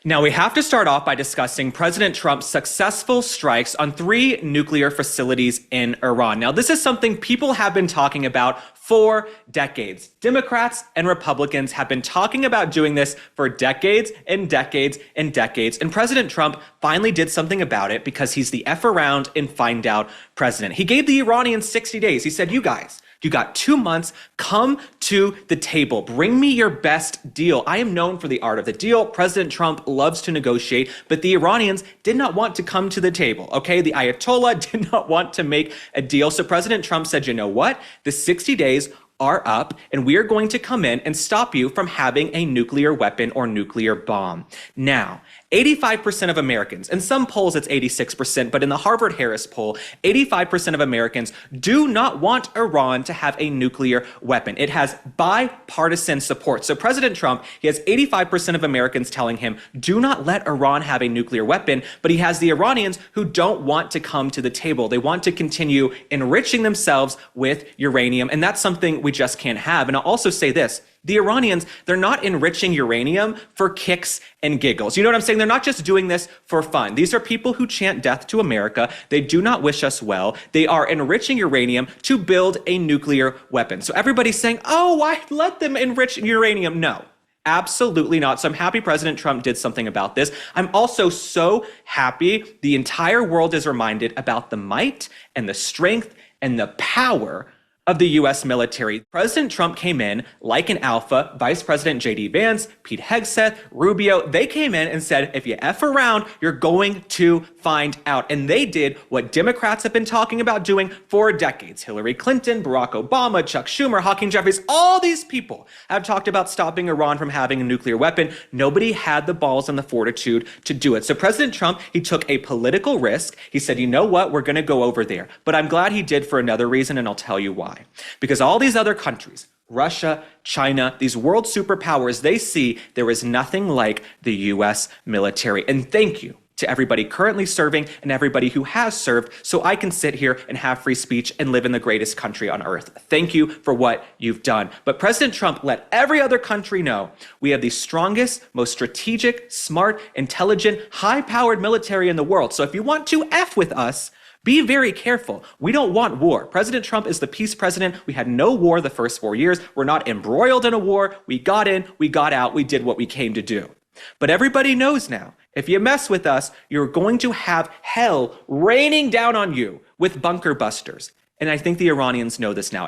Now, we have to start off by discussing President Trump's successful strikes on 3 nuclear facilities in Iran. Now, this is something people have been talking about for decades. Democrats and Republicans have been talking about doing this for decades and decades and decades. And President Trump finally did something about it because he's the F around and find out president. He gave the Iranians 60 days. He said, you guys, you got 2 months. Come to the table. Bring me your best deal. I am known for the art of the deal. President Trump loves to negotiate, but the Iranians did not want to come to the table. Okay, the Ayatollah did not want to make a deal. So President Trump said, you know what? The 60 days are up, and we are going to come in and stop you from having a nuclear weapon or nuclear bomb. Now, 85% of Americans, in some polls it's 86%, but in the Harvard-Harris poll, 85% of Americans do not want Iran to have a nuclear weapon. It has bipartisan support. So President Trump, he has 85% of Americans telling him, do not let Iran have a nuclear weapon, but he has the Iranians who don't want to come to the table. They want to continue enriching themselves with uranium, and that's something we just can't have. And I'll also say this. The Iranians, they're not enriching uranium for kicks and giggles. You know what I'm saying? They're not just doing this for fun. These are people who chant death to America. They do not wish us well. They are enriching uranium to build a nuclear weapon. So everybody's saying, oh, why let them enrich uranium? No. Absolutely not. So I'm happy President Trump did something about this. I'm also so happy the entire world is reminded about the might and the strength and the power of the U.S. military. President Trump came in like an alpha. Vice President J.D. Vance, Pete Hegseth, Rubio, they came in and said, if you F around, you're going to find out. And they did what Democrats have been talking about doing for decades. Hillary Clinton, Barack Obama, Chuck Schumer, Hakeem Jeffries, all these people have talked about stopping Iran from having a nuclear weapon. Nobody had the balls and the fortitude to do it. So President Trump, he took a political risk. He said, you know what, we're going to go over there. But I'm glad he did for another reason, and I'll tell you why. Because all these other countries, Russia, China, these world superpowers, they see there is nothing like the U.S. military. And thank you to everybody currently serving and everybody who has served, so I can sit here and have free speech and live in the greatest country on earth. Thank you for what you've done. But President Trump let every other country know we have the strongest, most strategic, smart, intelligent, high-powered military in the world. So if you want to F with us, be very careful. We don't want war. President Trump is the peace president. We had no war the first 4 years. We're not embroiled in a war. We got in, we got out, we did what we came to do. But everybody knows now, if you mess with us, you're going to have hell raining down on you with bunker busters. And I think the Iranians know this now.